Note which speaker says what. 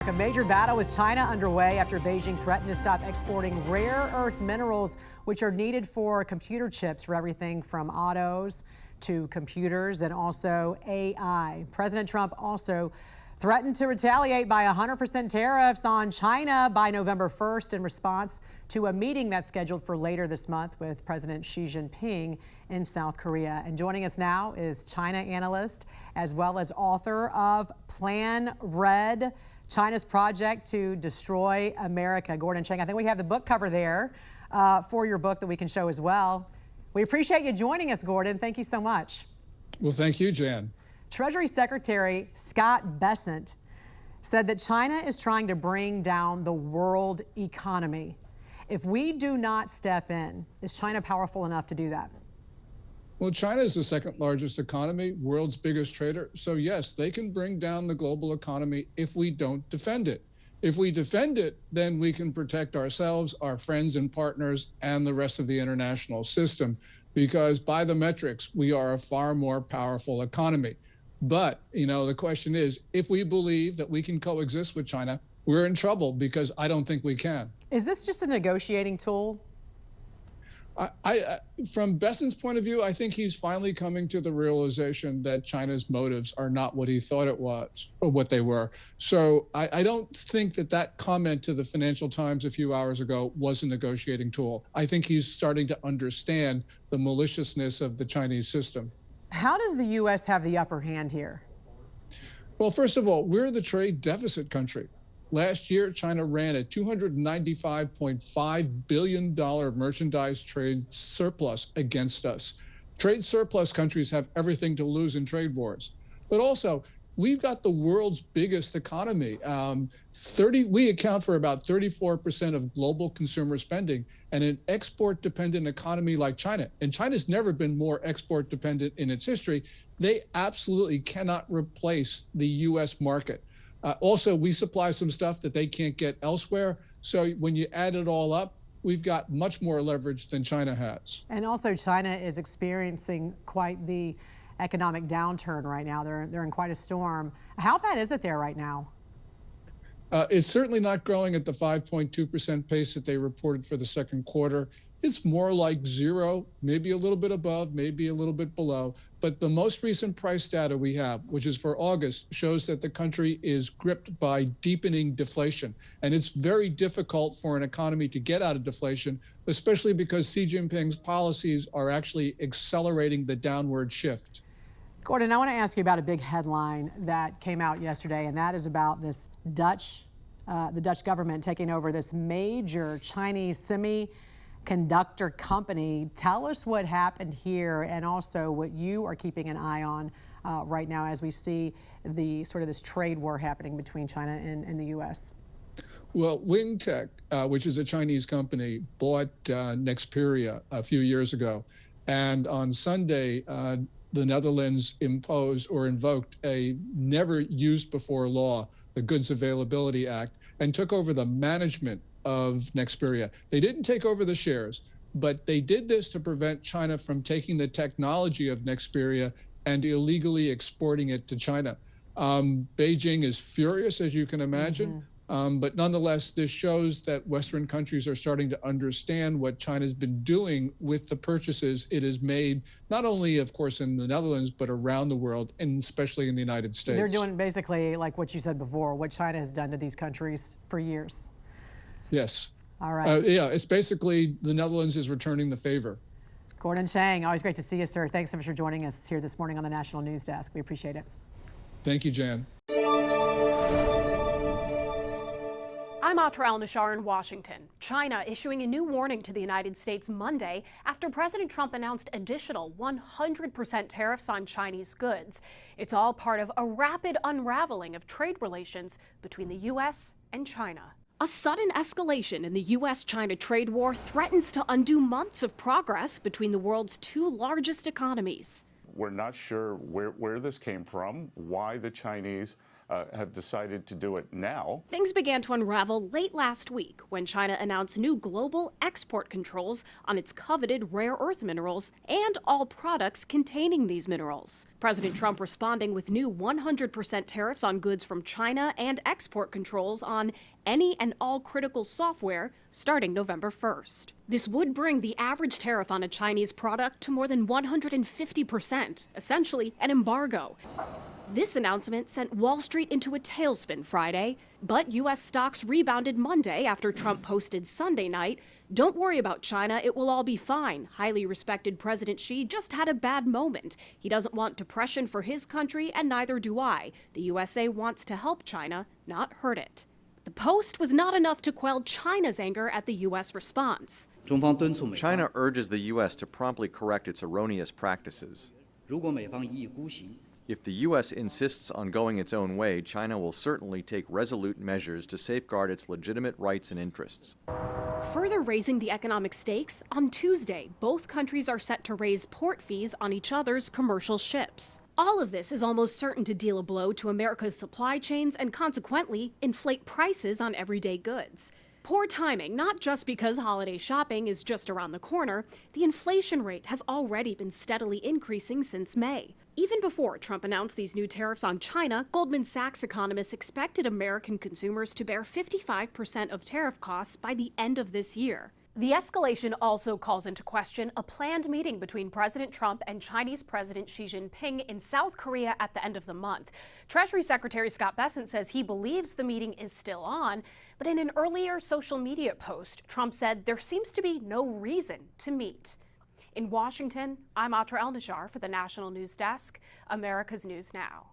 Speaker 1: A major battle with China underway after Beijing threatened to stop exporting rare earth minerals, which are needed for computer chips for everything from autos to computers and also AI. President Trump also threatened to retaliate by 100% tariffs on China by November 1st in response to a meeting that's scheduled for later this month with President Xi Jinping in South Korea. And joining us now is China analyst as well as author of Plan Red, China's project to destroy America, Gordon Chang. I think we have the book cover there for your book that we can show as well. We appreciate you joining us, Gordon. Thank you so much.
Speaker 2: Well, thank you, Jan.
Speaker 1: Treasury Secretary Scott Bessent said that China is trying to bring down the world economy. If we do not step in, is China powerful enough to do that?
Speaker 2: Well, China is the second largest economy, world's biggest trader. So yes, they can bring down the global economy if we don't defend it. If we defend it, then we can protect ourselves, our friends and partners, and the rest of the international system, because by the metrics, we are a far more powerful economy. But, the question is, if we believe that we can coexist with China, we're in trouble, because I don't think we can.
Speaker 1: Is this just a negotiating tool?
Speaker 2: From Bessent's point of view, I think he's finally coming to the realization that China's motives are not what he thought it was or what they were. So I don't think that comment to the Financial Times a few hours ago was a negotiating tool. I think he's starting to understand the maliciousness of the Chinese system.
Speaker 1: How does the U.S. have the upper hand here?
Speaker 2: Well, first of all, we're the trade deficit country. Last year, China ran a $295.5 billion merchandise trade surplus against us. Trade surplus countries have everything to lose in trade wars. But also, we've got the world's biggest economy. We account for about 34% of global consumer spending, and an export-dependent economy like China, and China's never been more export-dependent in its history, they absolutely cannot replace the U.S. market. Also, we supply some stuff that they can't get elsewhere. So when you add it all up, we've got much more leverage than China has.
Speaker 1: And also, China is experiencing quite the economic downturn right now. They're in quite a storm. How bad is it there right now?
Speaker 2: It's certainly not growing at the 5.2% pace that they reported for the second quarter. It's more like zero, maybe a little bit above, maybe a little bit below. But the most recent price data we have, which is for August, shows that the country is gripped by deepening deflation. And it's very difficult for an economy to get out of deflation, especially because Xi Jinping's policies are actually accelerating the downward shift.
Speaker 1: Gordon, I want to ask you about a big headline that came out yesterday, and that is about this the Dutch government taking over this major Chinese semiconductor company. Tell us what happened here and also what you are keeping an eye on right now as we see the sort of this trade war happening between China and the U.S.
Speaker 2: Well, Wingtech, which is a Chinese company, bought Nexperia a few years ago. And on Sunday, the Netherlands imposed or invoked a never used before law, the Goods Availability Act, and took over the management of Nexperia. They didn't take over the shares, but they did this to prevent China from taking the technology of Nexperia and illegally exporting it to China. Beijing is furious, as you can imagine. But nonetheless, this shows that Western countries are starting to understand what China's been doing with the purchases it has made, not only, of course, in the Netherlands, but around the world, and especially in the United States.
Speaker 1: They're doing basically like what you said before, what China has done to these countries for years.
Speaker 2: Yes.
Speaker 1: All right.
Speaker 2: Yeah, it's basically the Netherlands is returning the favor.
Speaker 1: Gordon Chang, always great to see you, sir. Thanks so much for joining us here this morning on the National News Desk. We appreciate it.
Speaker 2: Thank you, Jan.
Speaker 3: I'm Atra Al-Nashar in Washington. China issuing a new warning to the United States Monday after President Trump announced additional 100% tariffs on Chinese goods. It's all part of a rapid unraveling of trade relations between the U.S. and China. A sudden escalation in the U.S. China trade war threatens to undo months of progress between the world's two largest economies.
Speaker 4: We're not sure where this came from, why the Chinese have decided to do it now.
Speaker 3: Things began to unravel late last week when China announced new global export controls on its coveted rare earth minerals and all products containing these minerals. President Trump responding with new 100% tariffs on goods from China and export controls on any and all critical software starting November 1st. This would bring the average tariff on a Chinese product to more than 150%, essentially an embargo. This announcement sent Wall Street into a tailspin Friday, but U.S. stocks rebounded Monday after Trump posted Sunday night, "Don't worry about China, it will all be fine. Highly respected President Xi just had a bad moment. He doesn't want depression for his country, and neither do I. The USA wants to help China, not hurt it." The post was not enough to quell China's anger at the U.S. response.
Speaker 5: China urges the U.S. to promptly correct its erroneous practices. If the U.S. insists on going its own way, China will certainly take resolute measures to safeguard its legitimate rights and interests.
Speaker 3: Further raising the economic stakes, on Tuesday, both countries are set to raise port fees on each other's commercial ships. All of this is almost certain to deal a blow to America's supply chains and consequently inflate prices on everyday goods. Poor timing, not just because holiday shopping is just around the corner. The inflation rate has already been steadily increasing since May. Even before Trump announced these new tariffs on China, Goldman Sachs economists expected American consumers to bear 55% of tariff costs by the end of this year. The escalation also calls into question a planned meeting between President Trump and Chinese President Xi Jinping in South Korea at the end of the month. Treasury Secretary Scott Bessent says he believes the meeting is still on, but in an earlier social media post, Trump said there seems to be no reason to meet. In Washington, I'm Atra El-Najjar for the National News Desk, America's News Now.